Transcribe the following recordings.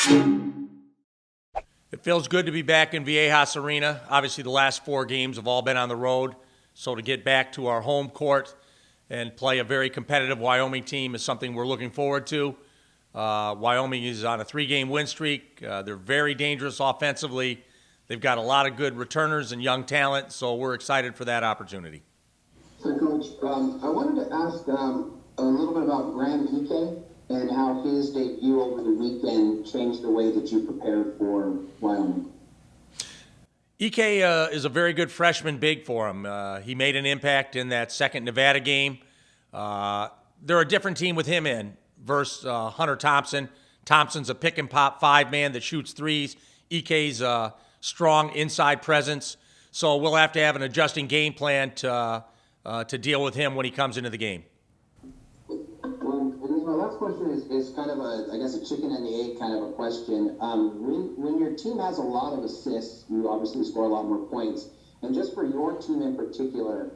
It feels good to be back in Viejas Arena. Obviously, the last 4 games have all been on the road. So to get back to our home court and play a very competitive Wyoming team is something we're looking forward to. Wyoming is on a 3-game win streak. They're very dangerous offensively. They've got a lot of good returners and young talent, so we're excited for that opportunity. So, Coach, I wanted to ask a little bit about Graham Ike and how his debut over the weekend changed the way that you prepared for Wyoming. Ike is a very good freshman big for him. He made an impact in that second Nevada game. They're a different team with him in versus Hunter Thompson. Thompson's a pick and pop 5-man that shoots threes. Ike's a strong inside presence. So we'll have to have an adjusting game plan to deal with him when he comes into the game. My last question is kind of a chicken and the egg kind of a question. When your team has a lot of assists, you obviously score a lot more points. And just for your team in particular,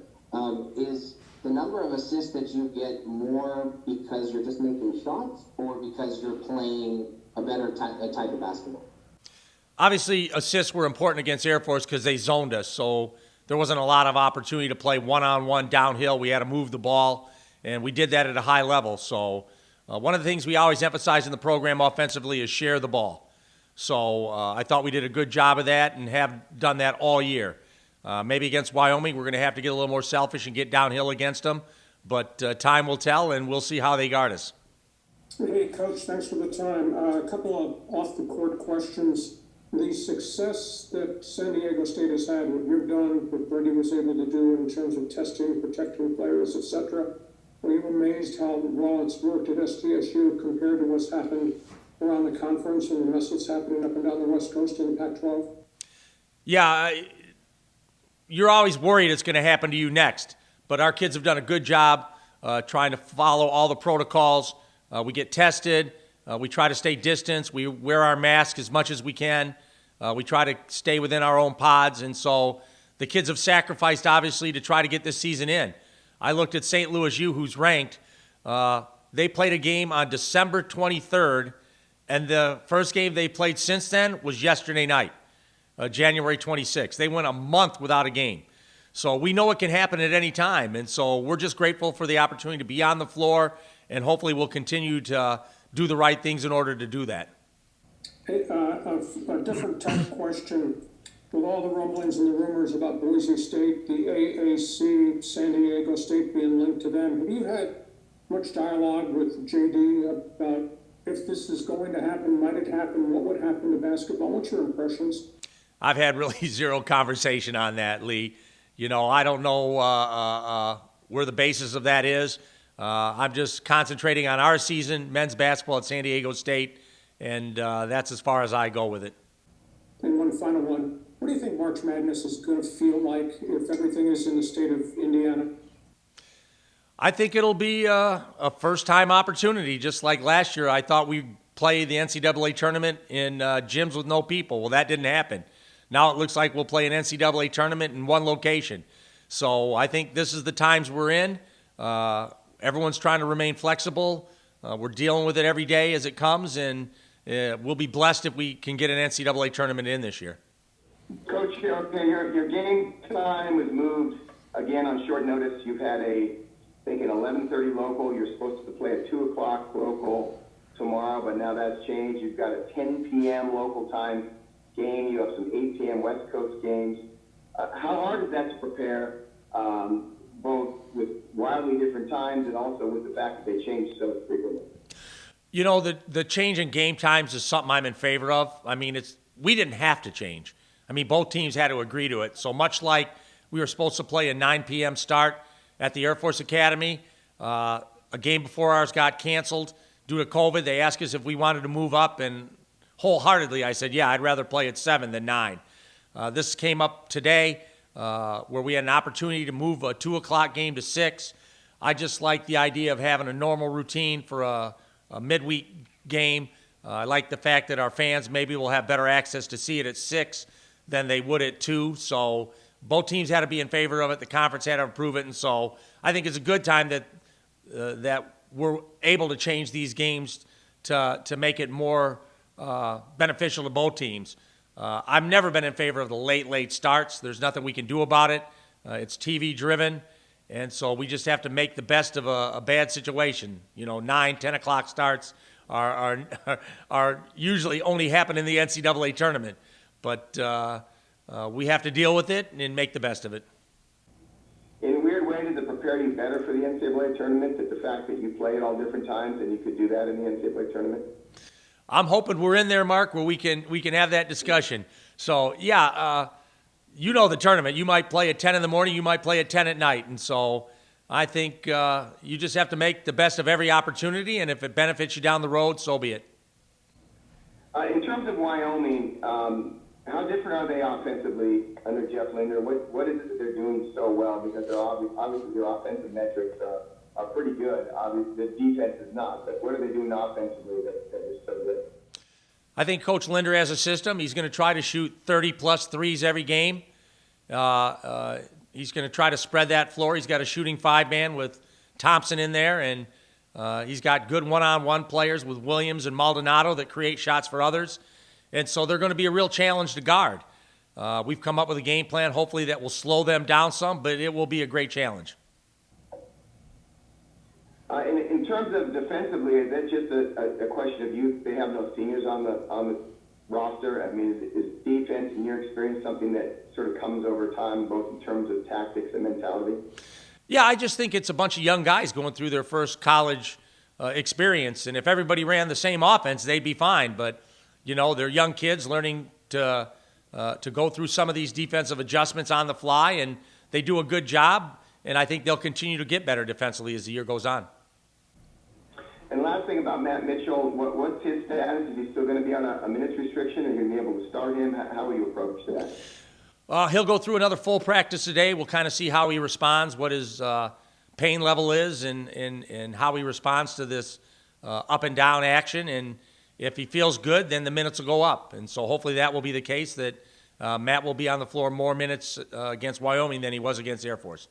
is the number of assists that you get more because you're just making shots or because you're playing a better type of basketball? Obviously, assists were important against Air Force because they zoned us. So there wasn't a lot of opportunity to play one-on-one downhill. We had to move the ball, and we did that at a high level. So one of the things we always emphasize in the program offensively is share the ball. So I thought we did a good job of that and have done that all year. Maybe against Wyoming, we're going to have to get a little more selfish and get downhill against them. But time will tell, and we'll see how they guard us. Hey, Coach, thanks for the time. A couple of off-the-court questions. The success that San Diego State has had, what you've done, what Brady was able to do in terms of testing, protecting players, etc., are you amazed how well it's worked at Sdsu compared to what's happened around the conference and the mess that's happening up and down the West Coast in the Pac-12? Yeah, you're always worried it's going to happen to you next. But our kids have done a good job trying to follow all the protocols. We get tested. We try to stay distant. We wear our mask as much as we can. We try to stay within our own pods. And so the kids have sacrificed, obviously, to try to get this season in. I looked at St. Louis U, who's ranked. They played a game on December 23rd, and the first game they played since then was yesterday night, January 26th. They went a month without a game. So we know it can happen at any time. And so we're just grateful for the opportunity to be on the floor, and hopefully we'll continue to do the right things in order to do that. Hey, a different type question. With all the rumblings and the rumors about Boise State, the AAC, San Diego State being linked to them, have you had much dialogue with JD about if this is going to happen, might it happen, what would happen to basketball? What's your impressions? I've had really zero conversation on that, Lee. You know, I don't know where the basis of that is. I'm just concentrating on our season, men's basketball at San Diego State, and that's as far as I go with it. And one final one. What do you think March Madness is going to feel like if everything is in the state of Indiana? I think it'll be a first-time opportunity, just like last year. I thought we'd play the NCAA tournament in gyms with no people. Well, that didn't happen. Now it looks like we'll play an NCAA tournament in one location. So I think this is the times we're in. Everyone's trying to remain flexible. We're dealing with it every day as it comes, and we'll be blessed if we can get an NCAA tournament in this year. Coach, your game time was moved again on short notice. You've had an 11:30 local. You're supposed to play a 2 o'clock local tomorrow, but now that's changed. You've got a 10 p.m. local time game. You have some 8 p.m. West Coast games. How hard is that to prepare, both with wildly different times and also with the fact that they change so frequently? You know, the change in game times is something I'm in favor of. I mean, we didn't have to change. I mean, both teams had to agree to it. So much like we were supposed to play a 9 p.m. start at the Air Force Academy, a game before ours got canceled due to COVID. They asked us if we wanted to move up, and wholeheartedly I said, yeah, I'd rather play at 7 than 9. This came up today where we had an opportunity to move a 2 o'clock game to 6. I just like the idea of having a normal routine for a midweek game. I like the fact that our fans maybe will have better access to see it at 6 than they would at 2. So both teams had to be in favor of it. The conference had to approve it. And so I think it's a good time that we're able to change these games to make it more beneficial to both teams. I've never been in favor of the late starts. There's nothing we can do about it. It's TV driven, and so we just have to make the best of a bad situation. 9, 10 o'clock starts are usually only happen in the NCAA tournament, but we have to deal with it and make the best of it. In a weird way, does it prepare you better for the NCAA tournament, that the fact that you play at all different times and you could do that in the NCAA tournament? I'm hoping we're in there, Mark, where we can have that discussion. So, yeah, the tournament. You might play at 10 in the morning, you might play at 10 at night. And so I think you just have to make the best of every opportunity, and if it benefits you down the road, so be it. In terms of Wyoming, how different are they offensively under Jeff Linder? What is it that they're doing so well? Because obviously their offensive metrics are pretty good. Obviously the defense is not, but what are they doing offensively that is so good? I think Coach Linder has a system. He's going to try to shoot 30-plus threes every game. He's going to try to spread that floor. He's got a shooting five-man with Thompson in there, and he's got good one-on-one players with Williams and Maldonado that create shots for others. And so they're going to be a real challenge to guard. We've come up with a game plan, hopefully, that will slow them down some, but it will be a great challenge. In terms of defensively, is that just a question of youth? They have no seniors on the roster. I mean, is defense, in your experience, something that sort of comes over time, both in terms of tactics and mentality? Yeah, I just think it's a bunch of young guys going through their first college experience, and if everybody ran the same offense, they'd be fine. But they're young kids learning to go through some of these defensive adjustments on the fly, and they do a good job. And I think they'll continue to get better defensively as the year goes on. And last thing about Matt Mitchell, what's his status? Is he still going to be on a minutes restriction? Are you going to be able to start him? How will you approach that? He'll go through another full practice today. We'll kind of see how he responds, what his pain level is, and how he responds to this up and down action. And if he feels good, then the minutes will go up. And so hopefully that will be the case, that Matt will be on the floor more minutes against Wyoming than he was against Air Force.